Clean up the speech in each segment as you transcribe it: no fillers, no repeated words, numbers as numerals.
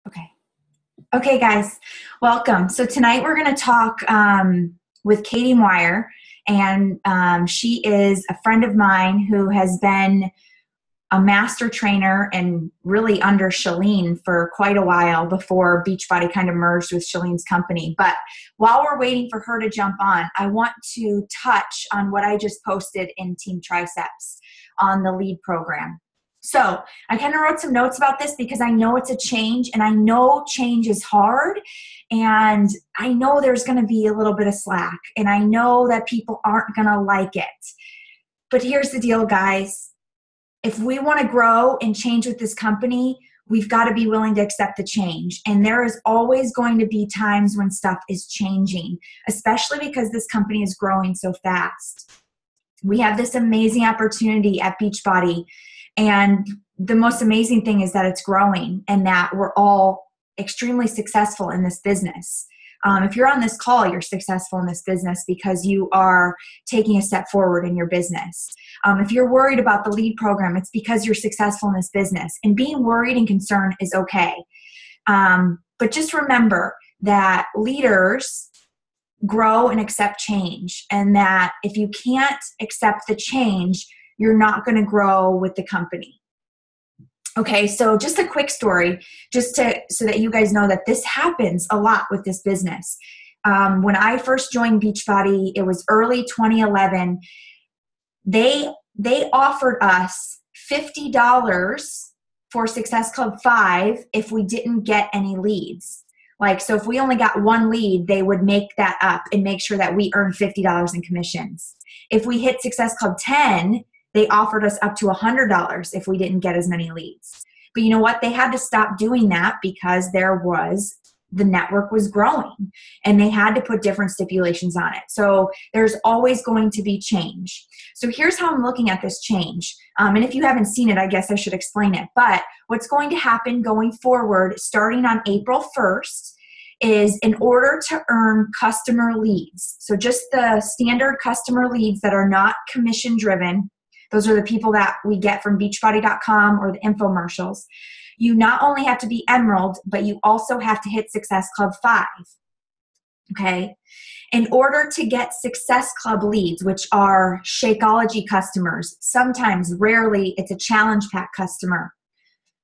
Okay. Okay, guys, welcome. So tonight we're going to talk with Katy Meuer, and she is a friend of mine who has been a master trainer and really under Shalene for quite a while before Beachbody kind of merged with Shalene's company. But while we're waiting for her to jump on, I want to touch on what I just posted in Team Triceps on the lead program. So I kind of wrote some notes about this because I know it's a change, and I know change is hard, and I know there's going to be a little bit of slack, and I know that people aren't going to like it. But here's the deal, guys. If we want to grow and change with this company, we've got to be willing to accept the change. And there is always going to be times when stuff is changing, especially because this company is growing so fast. We have this amazing opportunity at Beachbody, and the most amazing thing is that it's growing and that we're all extremely successful in this business. If you're on this call, you're successful in this business because you are taking a step forward in your business. If you're worried about the lead program, it's because you're successful in this business. And being worried and concerned is okay. But just remember that leaders grow and accept change, and that if you can't accept the change, you're not going to grow with the company. Okay, so just a quick story, so that you guys know that this happens a lot with this business. When I first joined Beachbody, it was early 2011. They offered us $50 for Success Club 5 if we didn't get any leads. So if we only got one lead, they would make that up and make sure that we earned $50 in commissions. If we hit Success Club 10, they offered us up to $100 if we didn't get as many leads. But you know what? They had to stop doing that because the network was growing, and they had to put different stipulations on it. So there's always going to be change. So here's how I'm looking at this change. And if you haven't seen it, I guess I should explain it. But what's going to happen going forward, starting on April 1st, is in order to earn customer leads, so just the standard customer leads that are not commission driven, those are the people that we get from Beachbody.com or the infomercials. You not only have to be Emerald, but you also have to hit Success Club 5. Okay? In order to get Success Club leads, which are Shakeology customers, sometimes, rarely, it's a Challenge Pack customer.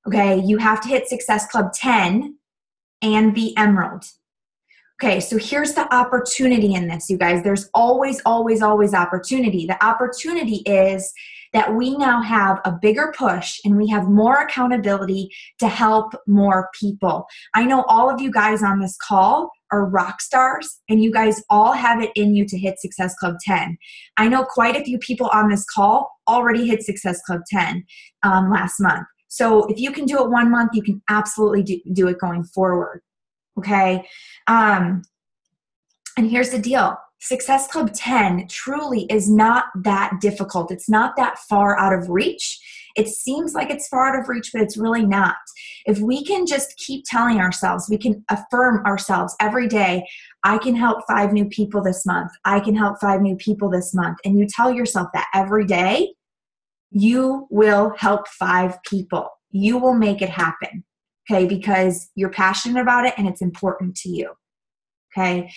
Okay? You have to hit Success Club 10 and be Emerald. Okay, so here's the opportunity in this, you guys. There's always, always, always opportunity. The opportunity is that we now have a bigger push and we have more accountability to help more people. I know all of you guys on this call are rock stars, and you guys all have it in you to hit Success Club 10. I know quite a few people on this call already hit Success Club 10 last month. So if you can do it 1 month, you can absolutely do it going forward. Okay? And here's the deal. Success Club 10 truly is not that difficult. It's not that far out of reach. It seems like it's far out of reach, but it's really not. If we can just keep telling ourselves, we can affirm ourselves every day, I can help 5 new people this month. I can help 5 new people this month. And you tell yourself that every day, you will help 5 people. You will make it happen. Okay, because you're passionate about it and it's important to you. Okay,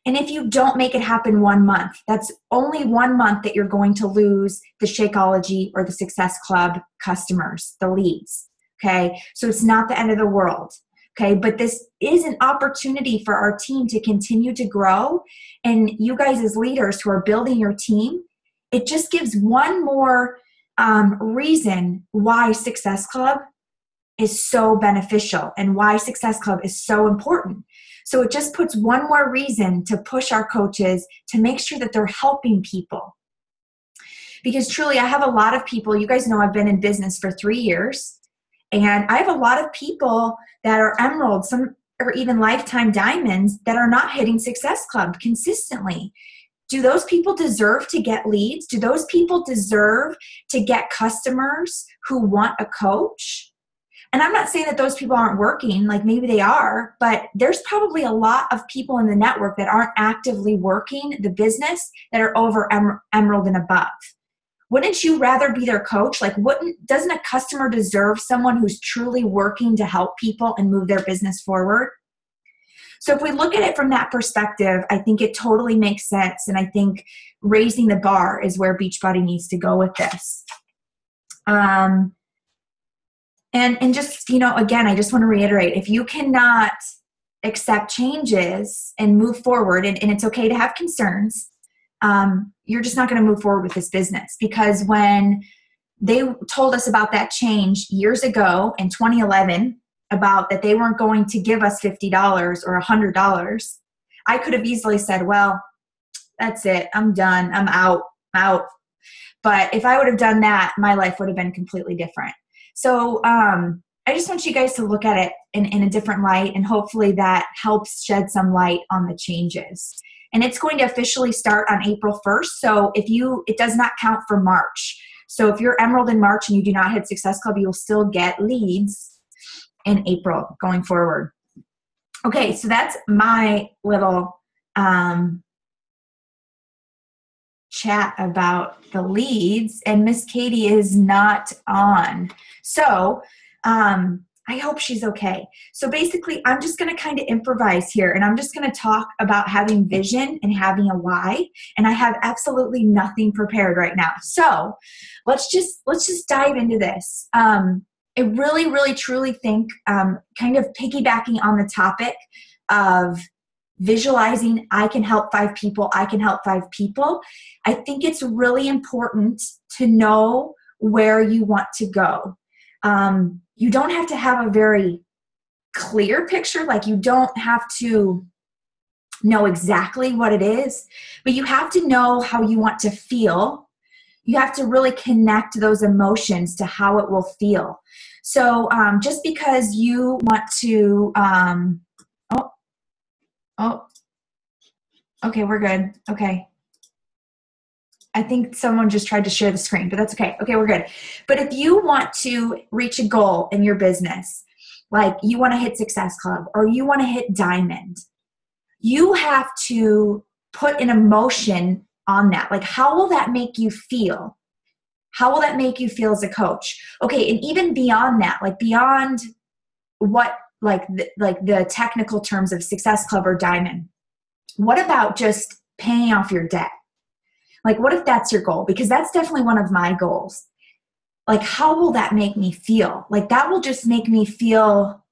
and if you don't make it happen 1 month, that's only 1 month that you're going to lose the Shakeology or the Success Club customers, the leads. Okay, so it's not the end of the world. Okay, but this is an opportunity for our team to continue to grow. And you guys as leaders who are building your team, it just gives one more reason why Success Club is so beneficial and why Success Club is so important. So it just puts one more reason to push our coaches to make sure that they're helping people. Because truly, I have a lot of people, you guys know I've been in business for 3 years, and I have a lot of people that are Emeralds, some or even lifetime diamonds that are not hitting Success Club consistently. Do those people deserve to get leads? Do those people deserve to get customers who want a coach? And I'm not saying that those people aren't working, like maybe they are, but there's probably a lot of people in the network that aren't actively working the business that are over Emerald and above. Wouldn't you rather be their coach? Like, doesn't a customer deserve someone who's truly working to help people and move their business forward? So if we look at it from that perspective, I think it totally makes sense. And I think raising the bar is where Beachbody needs to go with this. And just, again, I just want to reiterate, if you cannot accept changes and move forward, and it's okay to have concerns, you're just not going to move forward with this business. Because when they told us about that change years ago in 2011, about that they weren't going to give us $50 or $100, I could have easily said, well, that's it. I'm done. I'm out. But if I would have done that, my life would have been completely different. So I just want you guys to look at it in a different light, and hopefully that helps shed some light on the changes. And it's going to officially start on April 1st. So it does not count for March. So if you're Emerald in March and you do not hit Success Club, you will still get leads in April going forward. Okay, so that's my little chat about the leads, and Miss Katy is not on. So I hope she's okay. So basically, I'm just going to kind of improvise here, and I'm just going to talk about having vision and having a why, and I have absolutely nothing prepared right now. So let's just dive into this. I really, really, truly think, kind of piggybacking on the topic of visualizing, I can help 5 people, I can help 5 people. I think it's really important to know where you want to go. You don't have to have a very clear picture, like you don't have to know exactly what it is, but you have to know how you want to feel. You have to really connect those emotions to how it will feel. So just because you want to, okay, we're good. Okay. I think someone just tried to share the screen, but that's okay. Okay, we're good. But if you want to reach a goal in your business, like you want to hit Success Club or you want to hit Diamond, you have to put an emotion on that. Like, how will that make you feel? How will that make you feel as a coach? Okay, and even beyond that, like beyond what, like the technical terms of Success Club or Diamond, what about just paying off your debt? Like, what if that's your goal? Because that's definitely one of my goals. Like, how will that make me feel? Like, that will just make me feel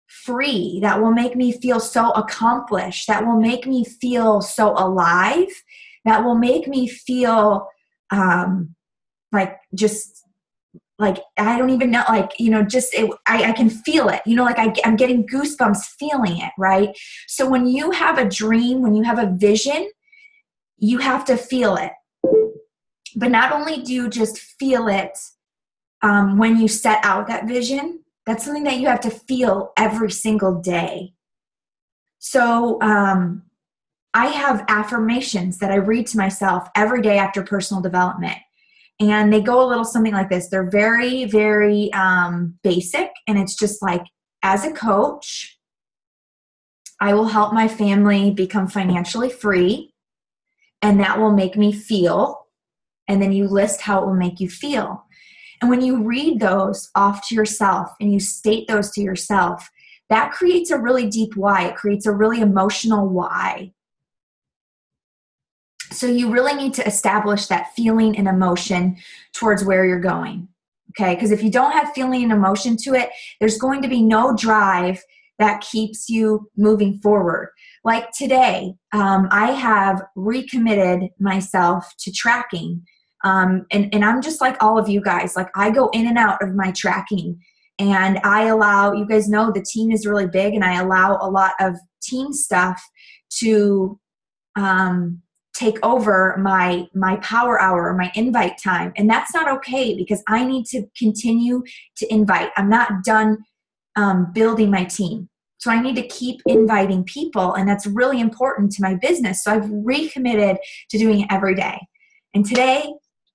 free. That will make me feel so accomplished. That will make me feel so alive. That will make me feel like just like, I don't even know, like, just I can feel it, like I'm getting goosebumps feeling it, right? So when you have a dream, when you have a vision, you have to feel it. But not only do you just feel it when you set out that vision, that's something that you have to feel every single day. So I have affirmations that I read to myself every day after personal development. And they go a little something like this. They're very, very basic. And it's just like, as a coach, I will help my family become financially free. And that will make me feel. And then you list how it will make you feel. And when you read those off to yourself and you state those to yourself, that creates a really deep why. It creates a really emotional why. So you really need to establish that feeling and emotion towards where you're going, okay? Because if you don't have feeling and emotion to it, there's going to be no drive that keeps you moving forward. Like today, I have recommitted myself to tracking. And I'm just like all of you guys. Like, I go in and out of my tracking. And I allow, you guys know the team is really big, and I allow a lot of team stuff to take over my power hour or my invite time. And that's not okay, because I need to continue to invite. I'm not done building my team. So I need to keep inviting people, and that's really important to my business. So I've recommitted to doing it every day. And today,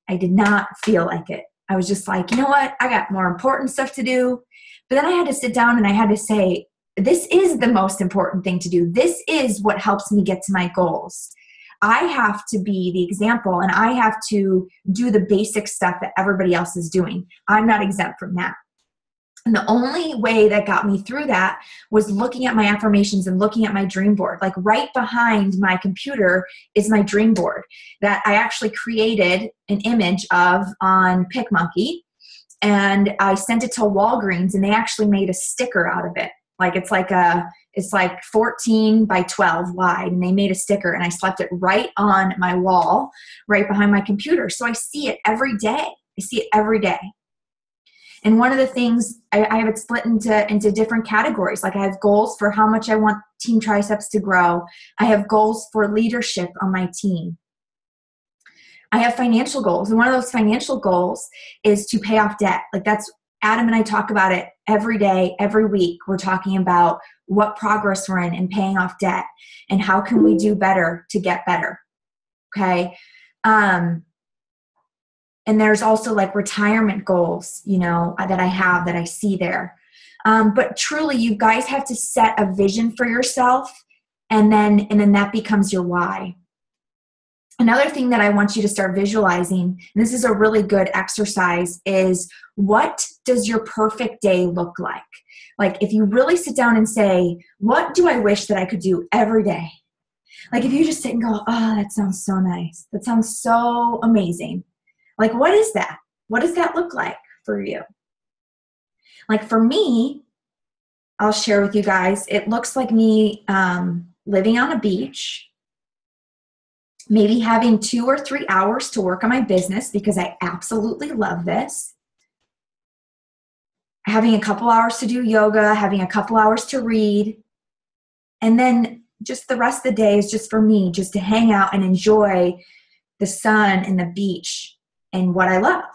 I did not feel like it. I was just like, you know what? I got more important stuff to do. But then I had to sit down and I had to say, this is the most important thing to do. This is what helps me get to my goals. I have to be the example, and I have to do the basic stuff that everybody else is doing. I'm not exempt from that. And the only way that got me through that was looking at my affirmations and looking at my dream board. Like right behind my computer is my dream board that I actually created an image of on PicMonkey. And I sent it to Walgreens, and they actually made a sticker out of it. Like it's like 14 by 12 wide, and they made a sticker, and I slapped it right on my wall, right behind my computer. So I see it every day. I see it every day. And one of the things, I have it split into different categories. Like I have goals for how much I want Team Triceps to grow. I have goals for leadership on my team. I have financial goals. And one of those financial goals is to pay off debt. Like that's, Adam and I talk about it every day, every week. We're talking about what progress we're in paying off debt and how can we do better to get better. Okay. And there's also like retirement goals, that I have that I see there. But truly, you guys have to set a vision for yourself, and then that becomes your why. Another thing that I want you to start visualizing, and this is a really good exercise, is what does your perfect day look like? Like if you really sit down and say, what do I wish that I could do every day? Like if you just sit and go, oh, that sounds so nice. That sounds so amazing. Like, what is that? What does that look like for you? Like for me, I'll share with you guys, it looks like me living on a beach, maybe having 2 or 3 hours to work on my business because I absolutely love this. Having a couple hours to do yoga, having a couple hours to read. And then just the rest of the day is just for me, just to hang out and enjoy the sun and the beach and what I love.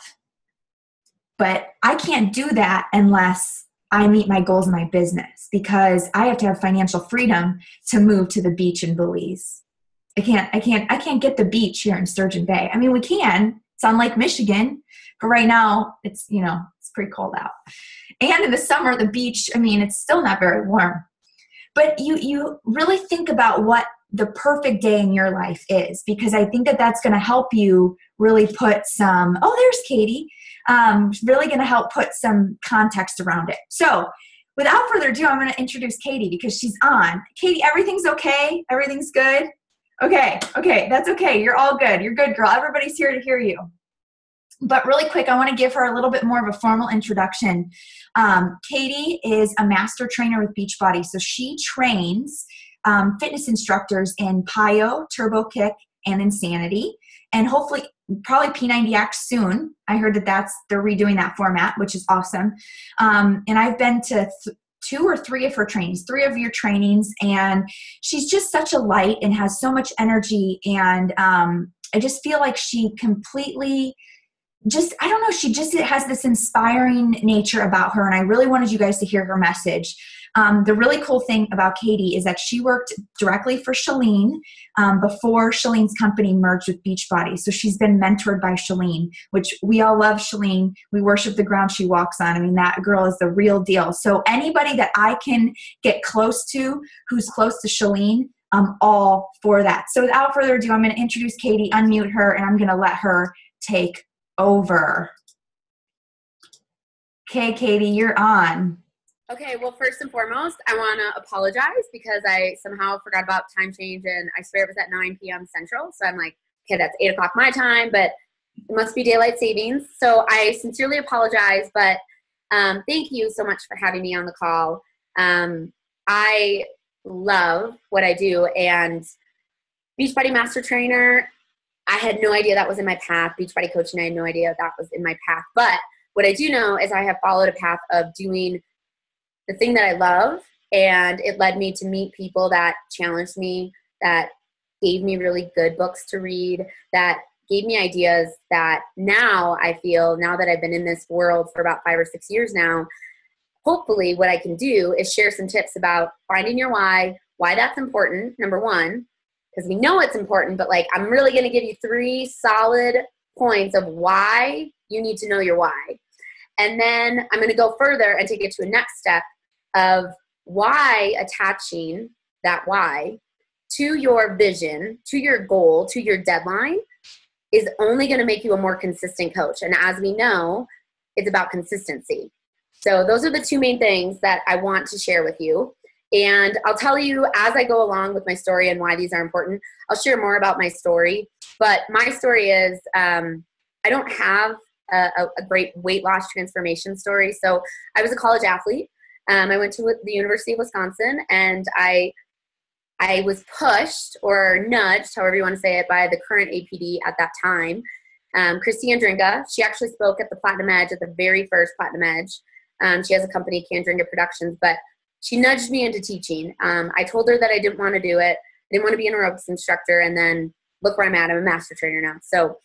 But I can't do that unless I meet my goals in my business, because I have to have financial freedom to move to the beach in Belize. I can't get the beach here in Sturgeon Bay. I mean, we can. It's on Lake Michigan, but right now it's pretty cold out. And in the summer, the beach, it's still not very warm. But you really think about what the perfect day in your life is, because I think that that's going to help you really put some, oh, there's Katy, really going to help put some context around it. So without further ado, I'm going to introduce Katy because she's on. Katy, everything's okay? Everything's good? Okay, that's okay. You're all good. You're good, girl. Everybody's here to hear you. But really quick, I want to give her a little bit more of a formal introduction. Katy is a master trainer with Beachbody. So she trains fitness instructors in PiYo, Turbo Kick, and Insanity. And hopefully, probably P90X soon. I heard that they're redoing that format, which is awesome. And I've been to 2 or 3 of her trainings, 3 of your trainings. And she's just such a light and has so much energy. And I just feel like she completely she just has this inspiring nature about her, and I really wanted you guys to hear her message. The really cool thing about Katy is that she worked directly for Chalene before Chalene's company merged with Beachbody. So she's been mentored by Chalene, which we all love Chalene. We worship the ground she walks on. That girl is the real deal. So anybody that I can get close to who's close to Chalene, I'm all for that. So without further ado, I'm going to introduce Katy, unmute her, and I'm going to let her take over. Okay, Katy, you're on. Okay, well, first and foremost, I want to apologize because I somehow forgot about time change, and I swear it was at 9 p.m. Central. So I'm like, okay, that's 8 o'clock my time, but it must be daylight savings. So I sincerely apologize, but thank you so much for having me on the call. I love what I do, and Beachbody Master Trainer, I had no idea that was in my path. Beachbody Coaching, I had no idea that was in my path. But what I do know is I have followed a path of doing the thing that I love, and it led me to meet people that challenged me, that gave me really good books to read, that gave me ideas that now I feel, now that I've been in this world for about 5 or 6 years now, hopefully what I can do is share some tips about finding your why that's important, number one, because we know it's important, but like I'm really going to give you 3 solid points of why you need to know your why. And then I'm going to go further and take it to a next step of why attaching that why to your vision, to your goal, to your deadline is only going to make you a more consistent coach. And as we know, it's about consistency. So those are the two main things that I want to share with you. And I'll tell you as I go along with my story and why these are important. I'll share more about my story. But my story is I don't have a great weight loss transformation story. So I was a college athlete. I went to the University of Wisconsin, and I was pushed or nudged, however you want to say it, by the current APD at that time, Christy Andringa. She actually spoke at the Platinum Edge, at the very first Platinum Edge. She has a company, Andringa Productions, but she nudged me into teaching. I told her that I didn't want to do it. I didn't want to be an aerobics instructor, and then look where I'm at. I'm a master trainer now. So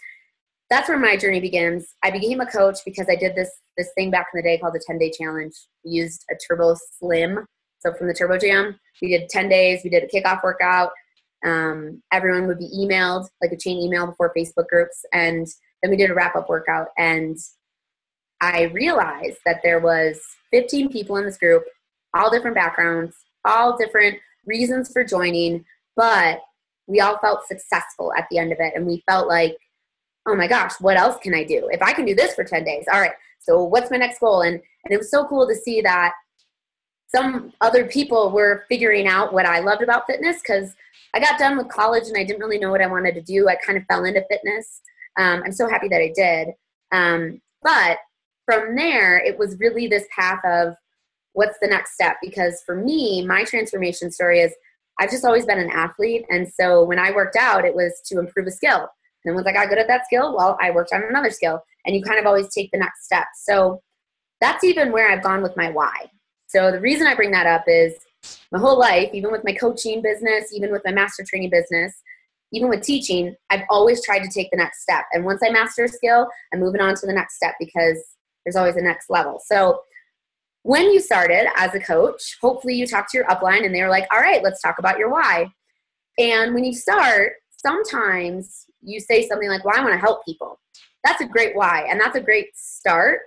that's where my journey begins. I became a coach because I did this thing back in the day called the 10-day challenge. We used a Turbo Slim. So from the Turbo Jam, we did 10 days. We did a kickoff workout. Everyone would be emailed, like a chain email before Facebook groups. And then we did a wrap-up workout. And I realized that there was 15 people in this group, all different backgrounds, all different reasons for joining, but we all felt successful at the end of it. And we felt like, oh my gosh, what else can I do? If I can do this for 10 days, all right, so what's my next goal? And it was so cool to see that some other people were figuring out what I loved about fitness, because I got done with college and I didn't really know what I wanted to do. I kind of fell into fitness. I'm so happy that I did. But from there, it was really this path of what's the next step? Because for me, my transformation story is I've just always been an athlete. And so when I worked out, it was to improve a skill. And once I got good at that skill, well, I worked on another skill. And you kind of always take the next step. So that's even where I've gone with my why. So the reason I bring that up is my whole life, even with my coaching business, even with my master training business, even with teaching, I've always tried to take the next step. And once I master a skill, I'm moving on to the next step because there's always a next level. So when you started as a coach, hopefully you talked to your upline and they were like, all right, let's talk about your why. And when you start, sometimes you say something like, well, I want to help people. That's a great why. And that's a great start.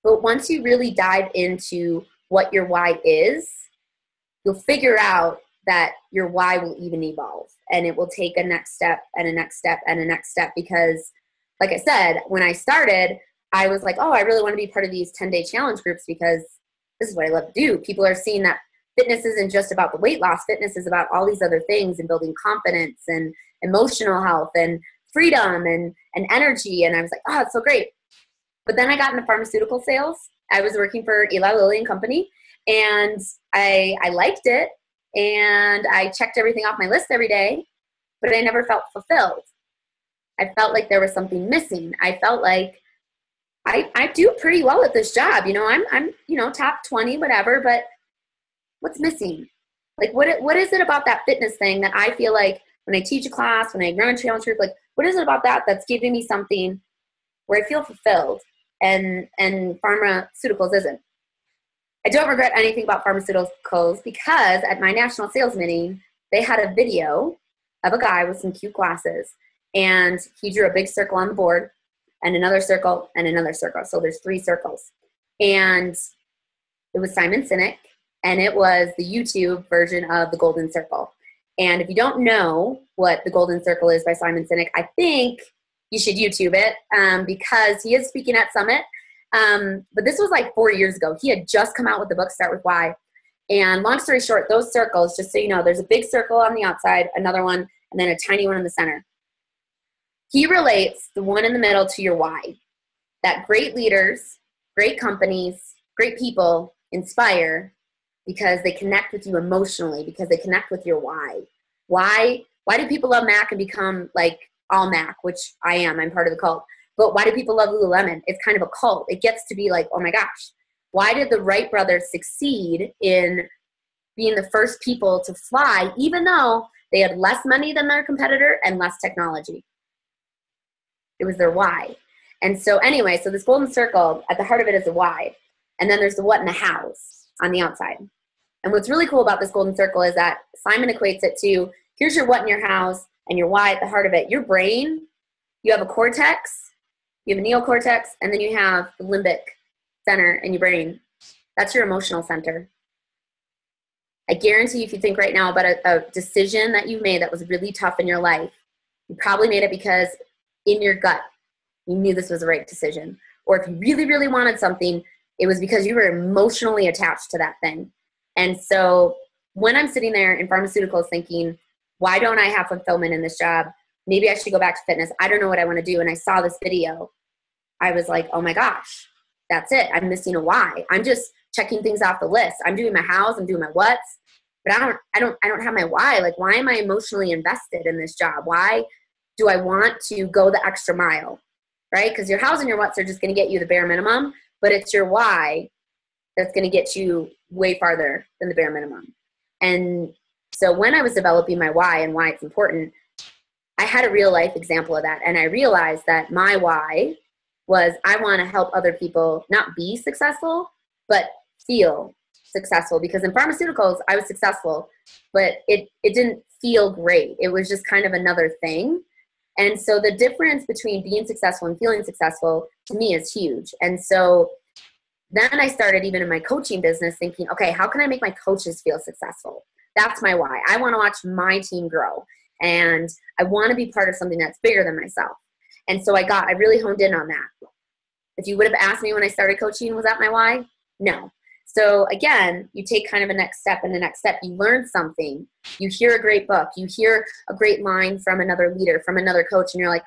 But once you really dive into what your why is, you'll figure out that your why will even evolve, and it will take a next step and a next step and a next step. Because like I said, when I started, I was like, oh, I really want to be part of these 10-day challenge groups because this is what I love to do. People are seeing that fitness isn't just about the weight loss. Fitness is about all these other things and building confidence and emotional health and freedom and energy. And I was like, oh, it's so great. But then I got into pharmaceutical sales. I was working for Eli Lilly and Company, and I liked it. And I checked everything off my list every day, but I never felt fulfilled. I felt like there was something missing. I felt like I do pretty well at this job. You know, I'm top 20, whatever, but what's missing? Like, what is it about that fitness thing that I feel like when I teach a class, when I run a challenge group, like, what is it about that that's giving me something where I feel fulfilled and pharmaceuticals isn't? I don't regret anything about pharmaceuticals because at my national sales meeting, they had a video of a guy with some cute glasses, and he drew a big circle on the board and another circle and another circle. So there's 3 circles. And it was Simon Sinek, and it was the YouTube version of the Golden Circle. And if you don't know what the Golden Circle is by Simon Sinek, I think you should YouTube it because he is speaking at Summit. But this was like 4 years ago. He had just come out with the book, Start With Why. And long story short, those circles, just so you know, there's a big circle on the outside, another one, and then a tiny one in the center. He relates the one in the middle to your why. That great leaders, great companies, great people inspire because they connect with you emotionally, because they connect with your why. Why do people love Mac and become like all Mac, which I am. I'm part of the cult. But why do people love Lululemon? It's kind of a cult. It gets to be like, oh my gosh, why did the Wright brothers succeed in being the first people to fly, even though they had less money than their competitor and less technology? It was their why. And so anyway, so this golden circle, at the heart of it is the why. And then there's the what and the hows on the outside. And what's really cool about this golden circle is that Simon equates it to, here's your what and your hows and your why at the heart of it. Your brain, you have a cortex, you have a neocortex, and then you have the limbic center in your brain. That's your emotional center. I I guarantee you, if you think right now about a decision that you made that was really tough in your life, you probably made it because in your gut, you knew this was the right decision. Or if you really, really wanted something, it was because you were emotionally attached to that thing. And so when I'm sitting there in pharmaceuticals thinking, why don't I have fulfillment in this job? Maybe I should go back to fitness. I don't know what I want to do. And I saw this video. I was like, oh my gosh, that's it. I'm missing a why. I'm just checking things off the list. I'm doing my hows, I'm doing my whats, but I don't have my why. Like, why am I emotionally invested in this job? Why do I want to go the extra mile? Right? Because your hows and your whats are just going to get you the bare minimum, but it's your why that's going to get you way farther than the bare minimum. And so when I was developing my why and why it's important, I had a real life example of that. And I realized that my why was I want to help other people not be successful, but feel successful. Because in pharmaceuticals, I was successful, but it didn't feel great. It was just kind of another thing. And so the difference between being successful and feeling successful to me is huge. And so then I started even in my coaching business thinking, okay, how can I make my coaches feel successful? That's my why. I want to watch my team grow, and I want to be part of something that's bigger than myself. And so I really honed in on that. If you would have asked me when I started coaching, was that my why? No. So again, you take kind of a next step, and the next step, you learn something. You hear a great book. You hear a great line from another leader, from another coach, and you're like,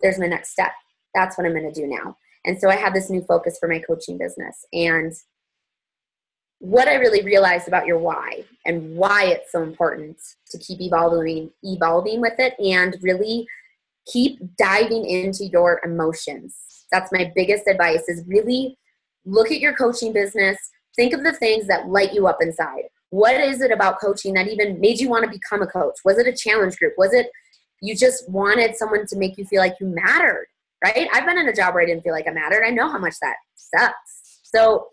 there's my next step. That's what I'm going to do now. And so I have this new focus for my coaching business. And what I really realized about your why and why it's so important to keep evolving with it and really keep diving into your emotions. That's my biggest advice, is really look at your coaching business. Think of the things that light you up inside. What is it about coaching that even made you want to become a coach? Was it a challenge group? Was it you just wanted someone to make you feel like you mattered, right? I've been in a job where I didn't feel like I mattered. I know how much that sucks. So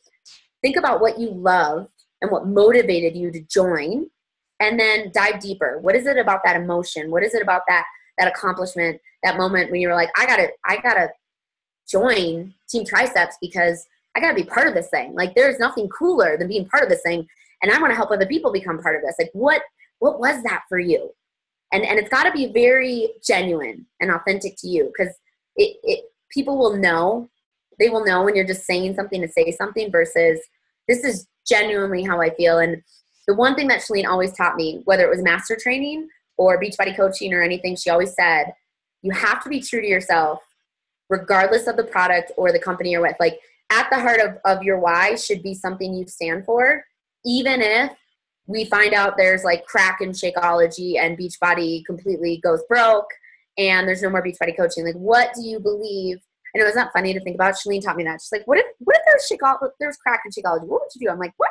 think about what you loved and what motivated you to join, and then dive deeper. What is it about that emotion? What is it about that accomplishment, that moment when you were like, I gotta join Team Triceps because I gotta be part of this thing. Like, there's nothing cooler than being part of this thing, and I want to help other people become part of this. Like, what was that for you? And it's got to be very genuine and authentic to you, because people will know. They will know when you're just saying something to say something versus this is genuinely how I feel. And the one thing that Shalene always taught me, whether it was master training or Beachbody coaching or anything, she always said, you have to be true to yourself regardless of the product or the company you're with. Like, at the heart of your why should be something you stand for, even if we find out there's like crack in Shakeology and Beachbody completely goes broke and there's no more Beachbody coaching. Like, what do you believe? I know it's not funny to think about. Shalene taught me that. She's like, what if there's crack in Shakeology? What would you do? I'm like, what?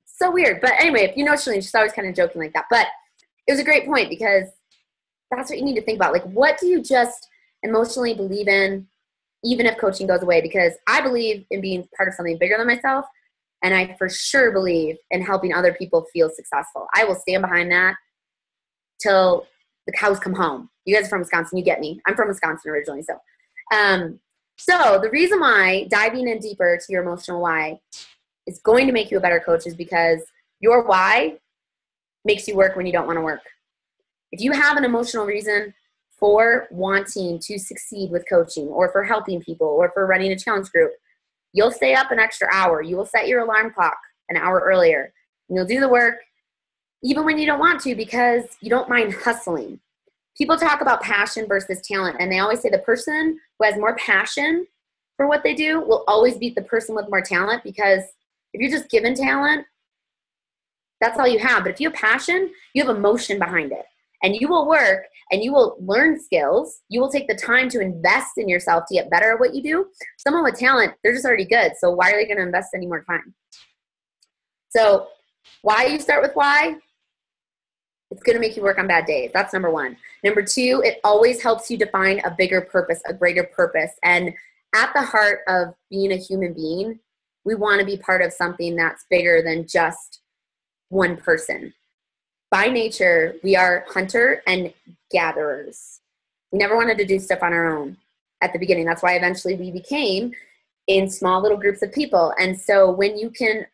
So weird. But anyway, if you know Shalene, she's always kind of joking like that. But it was a great point, because that's what you need to think about. Like, what do you just emotionally believe in, even if coaching goes away? Because I believe in being part of something bigger than myself. And I for sure believe in helping other people feel successful. I will stand behind that till the cows come home. You guys are from Wisconsin, you get me. I'm from Wisconsin originally. So the reason why diving in deeper to your emotional why is going to make you a better coach is because your why makes you work when you don't want to work. If you have an emotional reason for wanting to succeed with coaching, or for helping people, or for running a challenge group, you'll stay up an extra hour. You will set your alarm clock an hour earlier. And you'll do the work even when you don't want to, because you don't mind hustling. People talk about passion versus talent, and they always say the person who has more passion for what they do will always beat the person with more talent, because if you're just given talent, that's all you have. But if you have passion, you have emotion behind it. And you will work and you will learn skills. You will take the time to invest in yourself to get better at what you do. Someone with talent, they're just already good. So why are they going to invest any more time? So why you start with why? It's going to make you work on bad days. That's number one. Number two, it always helps you define a bigger purpose, a greater purpose. And at the heart of being a human being, we want to be part of something that's bigger than just one person. By nature, we are hunter and gatherers. We never wanted to do stuff on our own at the beginning. That's why eventually we became in small little groups of people. And so when you can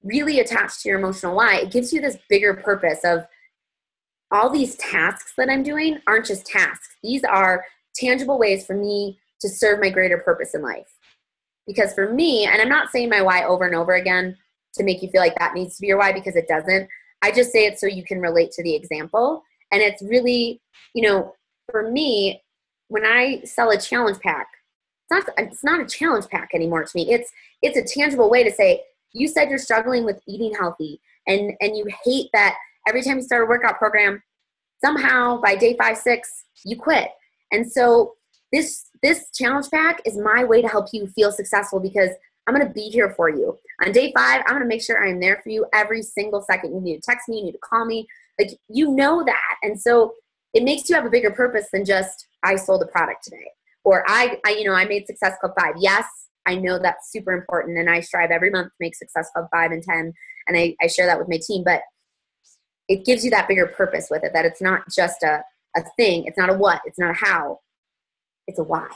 really attached to your emotional why, it gives you this bigger purpose of all these tasks that I'm doing aren't just tasks. These are tangible ways for me to serve my greater purpose in life. Because for me, and I'm not saying my why over and over again to make you feel like that needs to be your why, because it doesn't. I just say it so you can relate to the example. And it's really, for me, when I sell a challenge pack, it's not a challenge pack anymore to me. It's a tangible way to say, you said you're struggling with eating healthy and you hate that every time you start a workout program, somehow by day 5, 6, you quit. And so this challenge pack is my way to help you feel successful, because I'm going to be here for you. On day 5, I'm going to make sure I'm there for you every single second. You need to text me, you need to call me. Like, that. And so it makes you have a bigger purpose than just, I sold a product today. Or I made Success Club 5. Yes, I know that's super important. And I strive every month to make Success Club 5 and 10. And I share that with my team. But it gives you that bigger purpose with it, that it's not just a thing. It's not a what. It's not a how. It's a why.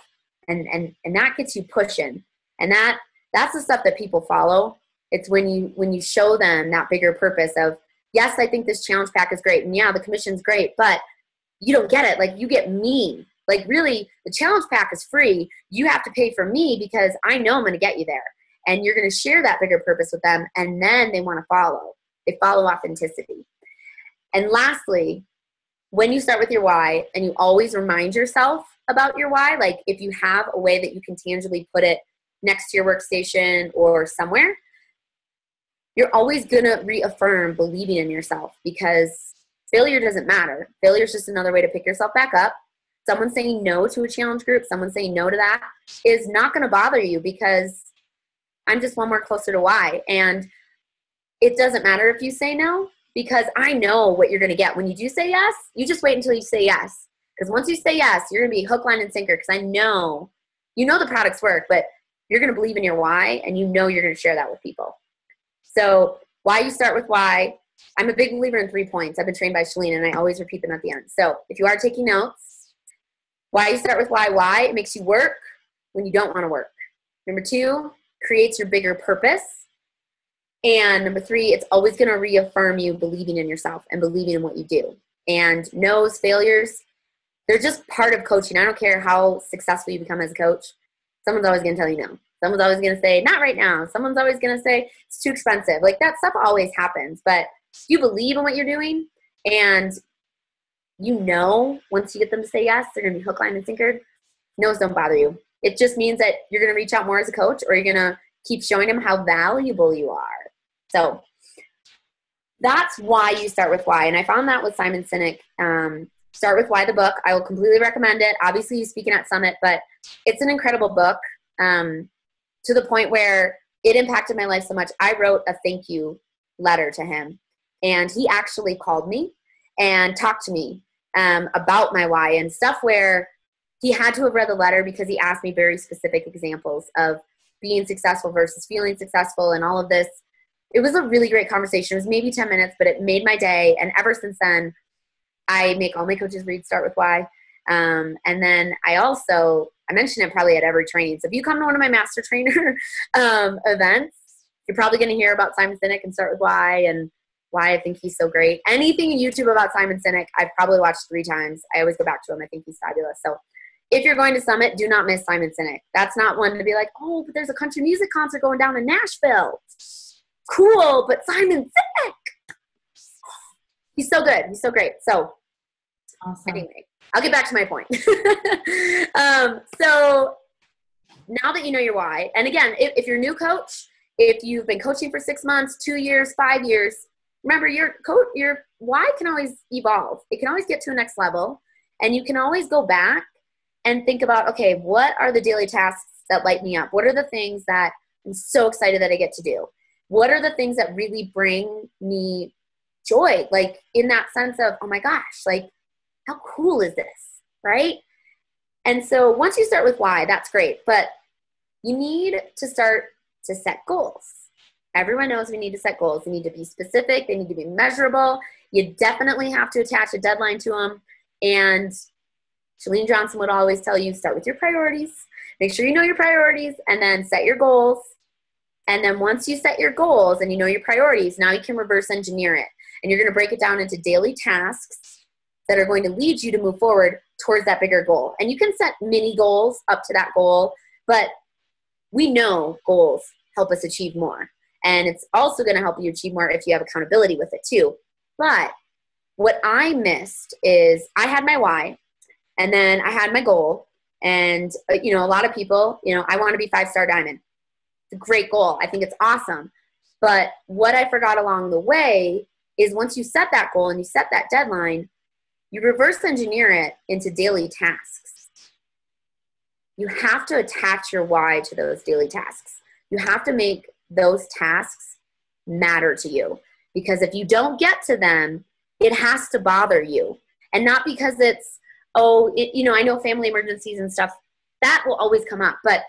And that gets you pushing. And that's the stuff that people follow. It's when you show them that bigger purpose of, yes, I think this challenge pack is great. And yeah, the commission's great, but you don't get it. Like, you get me. Like, really, the challenge pack is free. You have to pay for me because I know I'm going to get you there. And you're going to share that bigger purpose with them. And then they want to follow. They follow authenticity. And lastly, when you start with your why and you always remind yourself about your why, like if you have a way that you can tangibly put it next to your workstation or somewhere, you're always going to reaffirm believing in yourself, because failure doesn't matter. Failure is just another way to pick yourself back up. Someone saying no to a challenge group, someone saying no to that is not going to bother you, because I'm just one more closer to why. And it doesn't matter if you say no, because I know what you're going to get. When you do say yes, you just wait until you say yes. Because once you say yes, you're going to be hook, line, and sinker, because I know, the products work, but you're going to believe in your why, and you're going to share that with people. So why you start with why. I'm a big believer in 3 points. I've been trained by Shalene, and I always repeat them at the end. So if you are taking notes, why you start with why it makes you work when you don't want to work. Number 2, creates your bigger purpose. And number 3, it's always going to reaffirm you believing in yourself and believing in what you do. And no's, failures, they're just part of coaching. I don't care how successful you become as a coach. Someone's always going to tell you no. Someone's always going to say, not right now. Someone's always going to say, it's too expensive. Like, that stuff always happens. But you believe in what you're doing, and once you get them to say yes, they're going to be hook, line, and sinker. No's don't bother you. It just means that you're going to reach out more as a coach, or you're going to keep showing them how valuable you are. So that's why you start with why. And I found that with Simon Sinek. Start with Why, the book. I will completely recommend it. Obviously, he's speaking at Summit, but it's an incredible book, to the point where it impacted my life so much. I wrote a thank you letter to him, and he actually called me and talked to me about my why and stuff, where he had to have read the letter, because he asked me very specific examples of being successful versus feeling successful and all of this. It was a really great conversation. It was maybe 10 minutes, but it made my day. And ever since then, I make all my coaches read Start With Why. And then I mention it probably at every training. So if you come to one of my master trainer events, you're probably going to hear about Simon Sinek and Start With Why, and why I think he's so great. Anything in YouTube about Simon Sinek, I've probably watched 3 times. I always go back to him. I think he's fabulous. So if you're going to Summit, do not miss Simon Sinek. That's not one to be like, oh, but there's a country music concert going down in Nashville. Cool, but Simon Sinek. He's so good. He's so great. So awesome. Anyway, I'll get back to my point. So now that you know your why, and again, if you're a new coach, if you've been coaching for 6 months, 2 years, 5 years, remember your why can always evolve. It can always get to a next level, and you can always go back and think about, okay, what are the daily tasks that light me up? What are the things that I'm so excited that I get to do? What are the things that really bring me joy? Like, in that sense of, oh my gosh, like, how cool is this, right? And so once you start with why, that's great. But you need to start to set goals. Everyone knows we need to set goals. They need to be specific. They need to be measurable. You definitely have to attach a deadline to them. And Shalene Johnson would always tell you, start with your priorities. Make sure you know your priorities, and then set your goals. And then once you set your goals and you know your priorities, now you can reverse engineer it. And you're going to break it down into daily tasks that are going to lead you to move forward towards that bigger goal. And you can set mini goals up to that goal, but we know goals help us achieve more. And it's also going to help you achieve more if you have accountability with it too. But what I missed is I had my why, and then I had my goal. And, a lot of people, I want to be 5-star diamond. It's a great goal. I think it's awesome. But what I forgot along the way is once you set that goal and you set that deadline, you reverse engineer it into daily tasks. You have to attach your why to those daily tasks. You have to make those tasks matter to you, because if you don't get to them, it has to bother you. And not because it's, I know family emergencies and stuff, that will always come up, but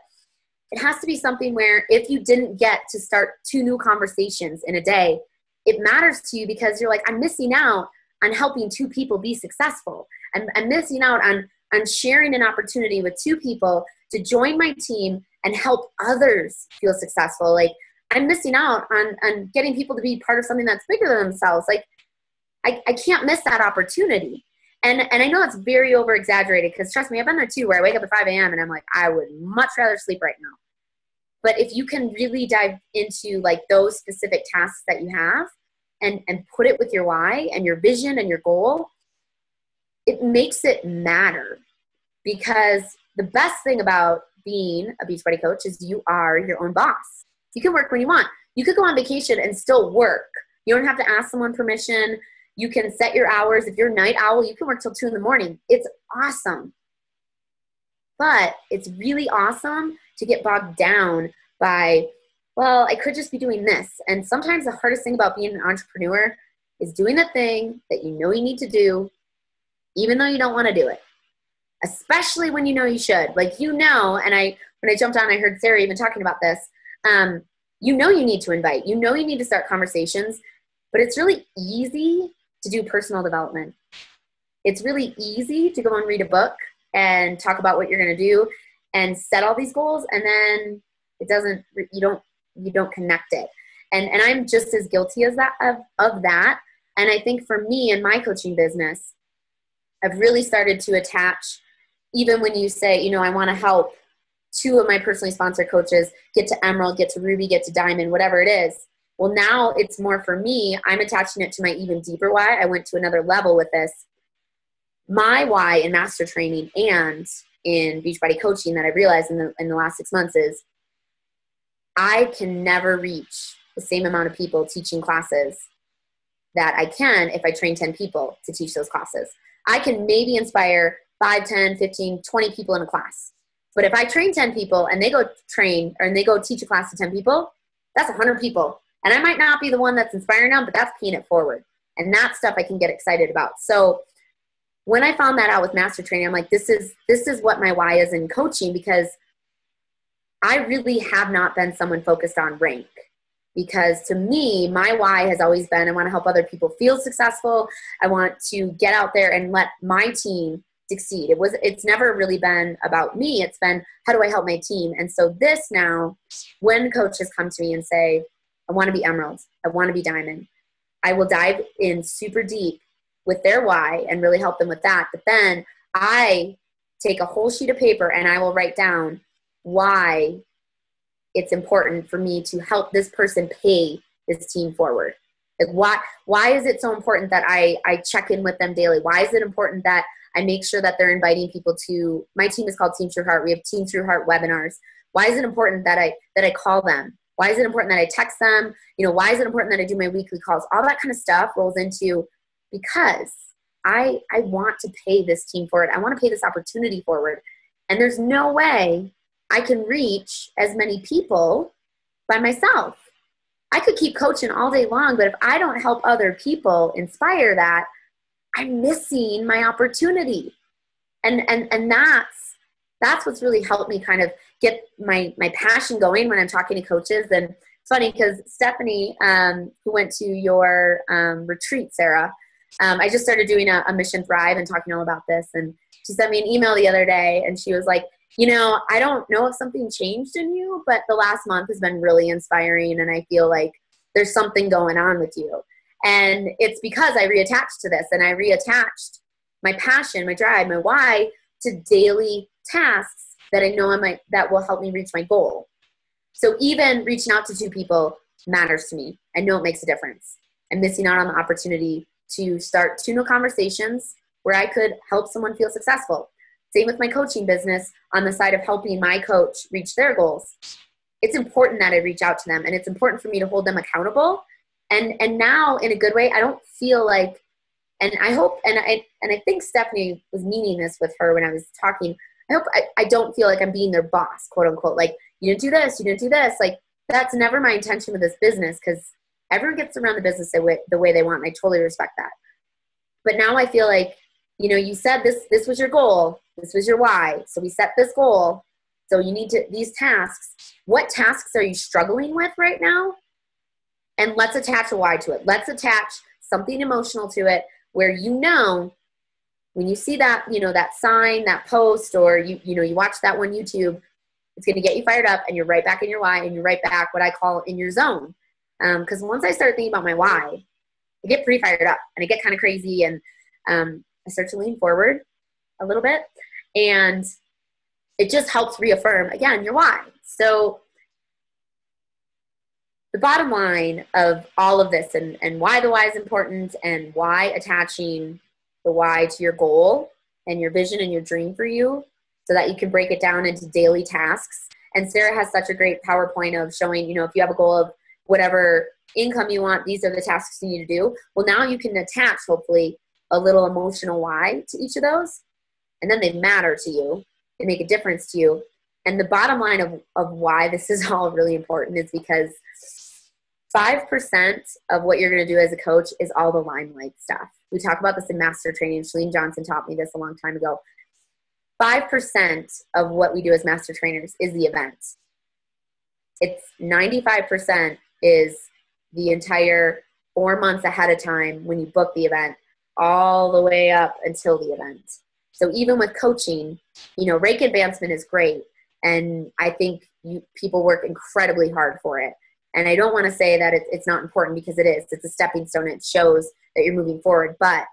it has to be something where if you didn't get to start 2 new conversations in a day, it matters to you because you're like, I'm missing out on helping 2 people be successful. I'm missing out on sharing an opportunity with 2 people to join my team and help others feel successful. Like, I'm missing out on getting people to be part of something that's bigger than themselves. Like, I can't miss that opportunity. And I know it's very over exaggerated, because trust me, I've been there too, where I wake up at 5 a.m. and I'm like, I would much rather sleep right now. But if you can really dive into like those specific tasks that you have and put it with your why and your vision and your goal, it makes it matter. Because the best thing about being a Beachbody coach is you are your own boss. You can work when you want. You could go on vacation and still work. You don't have to ask someone permission. You can set your hours. If you're a night owl, you can work till 2 a.m. It's awesome. But it's really awesome to get bogged down by, well, I could just be doing this. And sometimes the hardest thing about being an entrepreneur is doing the thing that you know you need to do, even though you don't want to do it. Especially when you know you should. Like, and when I jumped on, I heard Sarah even talking about this. You need to invite. You need to start conversations. But it's really easy to do personal development. It's really easy to go and read a book and talk about what you're going to do and set all these goals, and then you don't connect it. And I'm just as guilty as that of that. And I think for me in my coaching business, I've really started to attach, even when you say, I want to help 2 of my personally sponsored coaches get to Emerald, get to Ruby, get to Diamond, whatever it is. Well, now it's more for me. I'm attaching it to my even deeper why. I went to another level with this. My why in master training and in Beachbody coaching that I realized in the last 6 months is I can never reach the same amount of people teaching classes that I can if I train 10 people to teach those classes. I can maybe inspire 5, 10, 15, 20 people in a class. But if I train 10 people and they go teach a class to 10 people, that's 100 people. And I might not be the one that's inspiring them, but that's paying it forward. And that stuff I can get excited about. So when I found that out with master training, I'm like, this is what my why is in coaching, because I really have not been someone focused on rank. Because to me, my why has always been, I want to help other people feel successful. I want to get out there and let my team succeed. It's never really been about me. It's been, how do I help my team? And so this now, when coaches come to me and say, I want to be Emerald, I want to be Diamond, I will dive in super deep with their why and really help them with that. But then I take a whole sheet of paper and I will write down why it's important for me to help this person pay this team forward. Like, why is it so important that I check in with them daily? Why is it important that I make sure that they're inviting people to, my team is called Team True Heart. We have Team True Heart webinars. Why is it important that I call them? Why is it important that I text them? Why is it important that I do my weekly calls? All that kind of stuff rolls into, because I want to pay this team forward. I want to pay this opportunity forward. And there's no way I can reach as many people by myself. I could keep coaching all day long, but if I don't help other people inspire that, I'm missing my opportunity. And that's what's really helped me kind of get my passion going when I'm talking to coaches. And it's funny because Stephanie, who went to your retreat, Sarah, I just started doing a Mission Thrive and talking all about this. And she sent me an email the other day and she was like, I don't know if something changed in you, but the last month has been really inspiring, and I feel like there's something going on with you. And it's because I reattached to this, and I reattached my passion, my drive, my why to daily tasks that I know that will help me reach my goal. So even reaching out to 2 people matters to me. I know it makes a difference. I'm missing out on the opportunity to start 2 new conversations where I could help someone feel successful. Same with my coaching business on the side of helping my coach reach their goals. It's important that I reach out to them, and it's important for me to hold them accountable. And now, in a good way, I don't feel like, and I hope, and I think Stephanie was meaning this with her when I was talking. I hope I don't feel like I'm being their boss, quote unquote. Like, you didn't do this, you didn't do this. Like, that's never my intention with this business, because everyone gets to run the business the way they want, and I totally respect that. But now I feel like, you said this was your goal, this was your why. So we set this goal. So you need these tasks. What tasks are you struggling with right now? And let's attach a why to it. Let's attach something emotional to it where when you see that, that sign, that post, or you watch that one YouTube, it's going to get you fired up, and you're right back in your why, and you're right back what I call in your zone. Because once I start thinking about my why, I get pretty fired up, and I get kind of crazy, and I start to lean forward a little bit, and it just helps reaffirm, again, your why. So the bottom line of all of this, and why the why is important, and why attaching the why to your goal and your vision and your dream for you, so that you can break it down into daily tasks. And Sarah has such a great PowerPoint of showing, if you have a goal of whatever income you want, these are the tasks you need to do. Well, now you can attach, hopefully, a little emotional why to each of those, and then they matter to you. They make a difference to you. And the bottom line of why this is all really important is because 5% of what you're going to do as a coach is all the limelight stuff. We talk about this in master training. Shalene Johnson taught me this a long time ago. 5% of what we do as master trainers is the event. It's 95% is the entire 4 months ahead of time when you book the event, all the way up until the event. So even with coaching, rake advancement is great. And I think people work incredibly hard for it. And I don't want to say that it's not important, because it is. It's a stepping stone. It shows that you're moving forward. But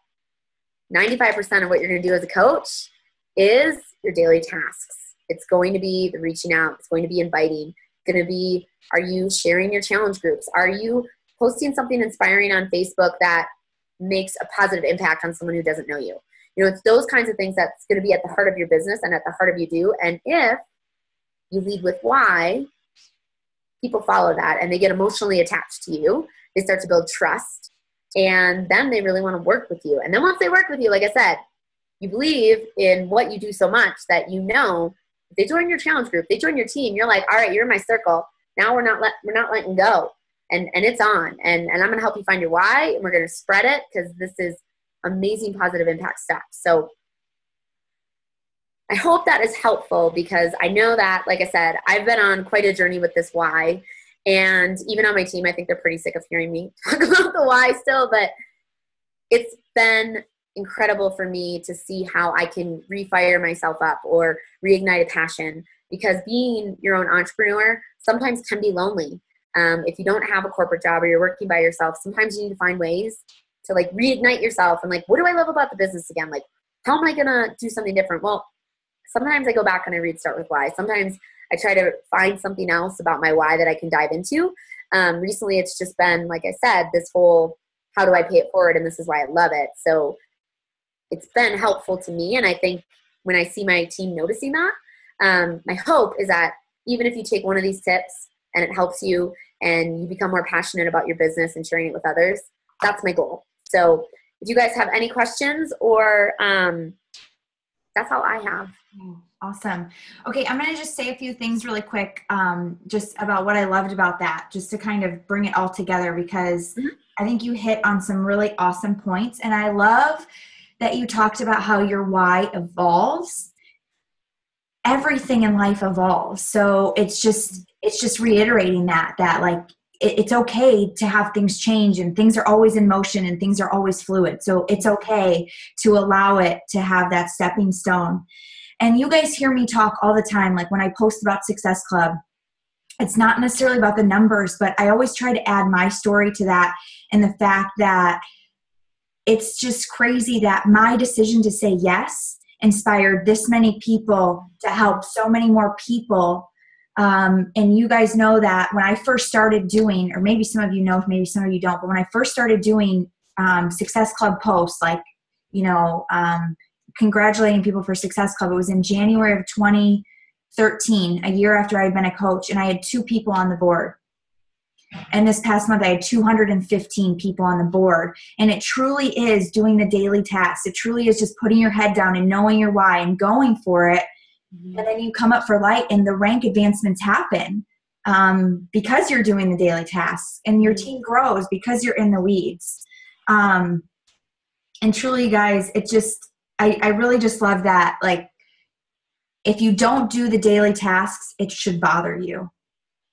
95% of what you're going to do as a coach is your daily tasks. It's going to be the reaching out. It's going to be inviting. It's going to be, are you sharing your challenge groups? Are you posting something inspiring on Facebook that makes a positive impact on someone who doesn't know you? It's those kinds of things that's going to be at the heart of your business and at the heart of you do. And if you lead with why, people follow that, and they get emotionally attached to you. They start to build trust, and then they really want to work with you. And then once they work with you, like I said, you believe in what you do so much that if they join your challenge group, they join your team, you're like, all right, you're in my circle. Now we're not letting go, and it's on. And I'm going to help you find your why, and we're going to spread it, because this is amazing positive impact stuff. So I hope that is helpful, because I know that, like I said, I've been on quite a journey with this why. And even on my team, I think they're pretty sick of hearing me talk about the why still, but it's been incredible for me to see how I can refire myself up or reignite a passion, because being your own entrepreneur sometimes can be lonely. If you don't have a corporate job or you're working by yourself, sometimes you need to find ways to reignite yourself and what do I love about the business again? How am I going to do something different? Well, sometimes I go back and I read Start With Why. Sometimes I try to find something else about my why that I can dive into. Recently, it's just been, like I said, this whole, how do I pay it forward? And this is why I love it. So it's been helpful to me. And I think when I see my team noticing that, my hope is that even if you take one of these tips and it helps you and you become more passionate about your business and sharing it with others, that's my goal. So if you guys have any questions or that's all I have. Awesome. Okay, I'm going to just say a few things really quick just about what I loved about that, just to kind of bring it all together, because I think you hit on some really awesome points. And I love that you talked about how your why evolves. Everything in life evolves. So it's just reiterating that it's okay to have things change, and things are always in motion and things are always fluid. So it's okay to allow it to have that stepping stone. And you guys hear me talk all the time, like when I post about Success Club, it's not necessarily about the numbers, but I always try to add my story to that, and the fact that it's just crazy that my decision to say yes inspired this many people to help so many more people. And you guys know that when I first started doing, or maybe some of you know, maybe some of you don't, but when I first started doing Success Club posts, like, congratulating people for Success Club, it was in January of 2013, a year after I'd been a coach, and I had 2 people on the board. And this past month, I had 215 people on the board. And it truly is doing the daily tasks. It truly is just putting your head down and knowing your why and going for it. And then you come up for light, and the rank advancements happen because you're doing the daily tasks, and your team grows because you're in the weeds. And truly, guys, it just, I really just love that. Like, if you don't do the daily tasks, it should bother you.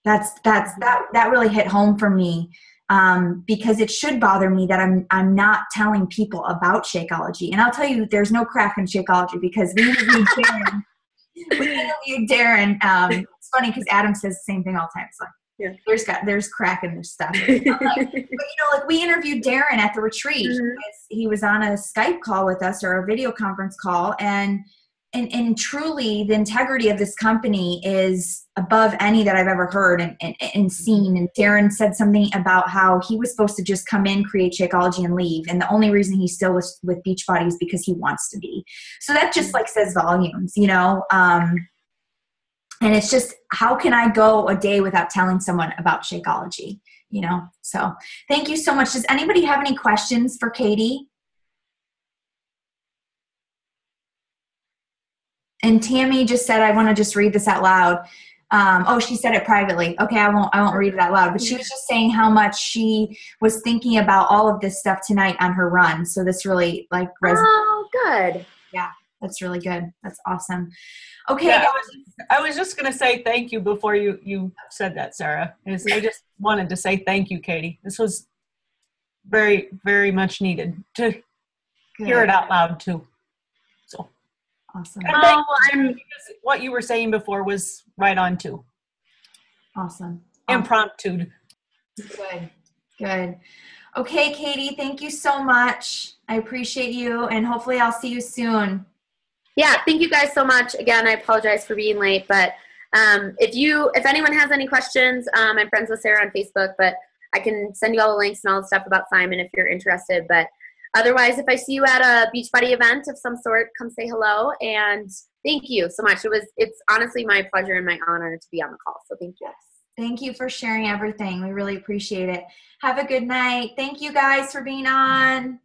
That really hit home for me, because it should bother me that I'm not telling people about Shakeology. And I'll tell you, there's no crack in Shakeology, because we interviewed Darren. It's funny because Adam says the same thing all the time. It's like, yeah, there's crack in this stuff. But like we interviewed Darren at the retreat. He was on a Skype call with us, or a video conference call, and truly the integrity of this company is above any that I've ever heard and seen. And Darren said something about how he was supposed to just come in, create Shakeology, and leave. And the only reason he's still with Beachbody is because he wants to be. So that just like says volumes, and it's just, how can I go a day without telling someone about Shakeology, So thank you so much. Does anybody have any questions for Katy? And Tammy just said, I want to just read this out loud. She said it privately. Okay, I won't read it out loud. But she was just saying how much she was thinking about all of this stuff tonight on her run. So this really resonated. Oh, good. Yeah, that's really good. That's awesome. Okay, yeah, I was just going to say thank you before you said that, Sarah. I just wanted to say thank you, Katy. This was very, very much needed to hear it out loud too. So. Awesome. And what you were saying before was right on too. Awesome. Impromptu. Good. Okay, Katy, thank you so much. I appreciate you, and hopefully I'll see you soon. Yeah, thank you guys so much. Again, I apologize for being late, but if anyone has any questions, I'm friends with Sarah on Facebook, but I can send you all the links and all the stuff about Simon if you're interested. But otherwise, if I see you at a Beachbody event of some sort, come say hello. And thank you so much. It's honestly my pleasure and my honor to be on the call. So thank you. Yes. Thank you for sharing everything. We really appreciate it. Have a good night. Thank you guys for being on.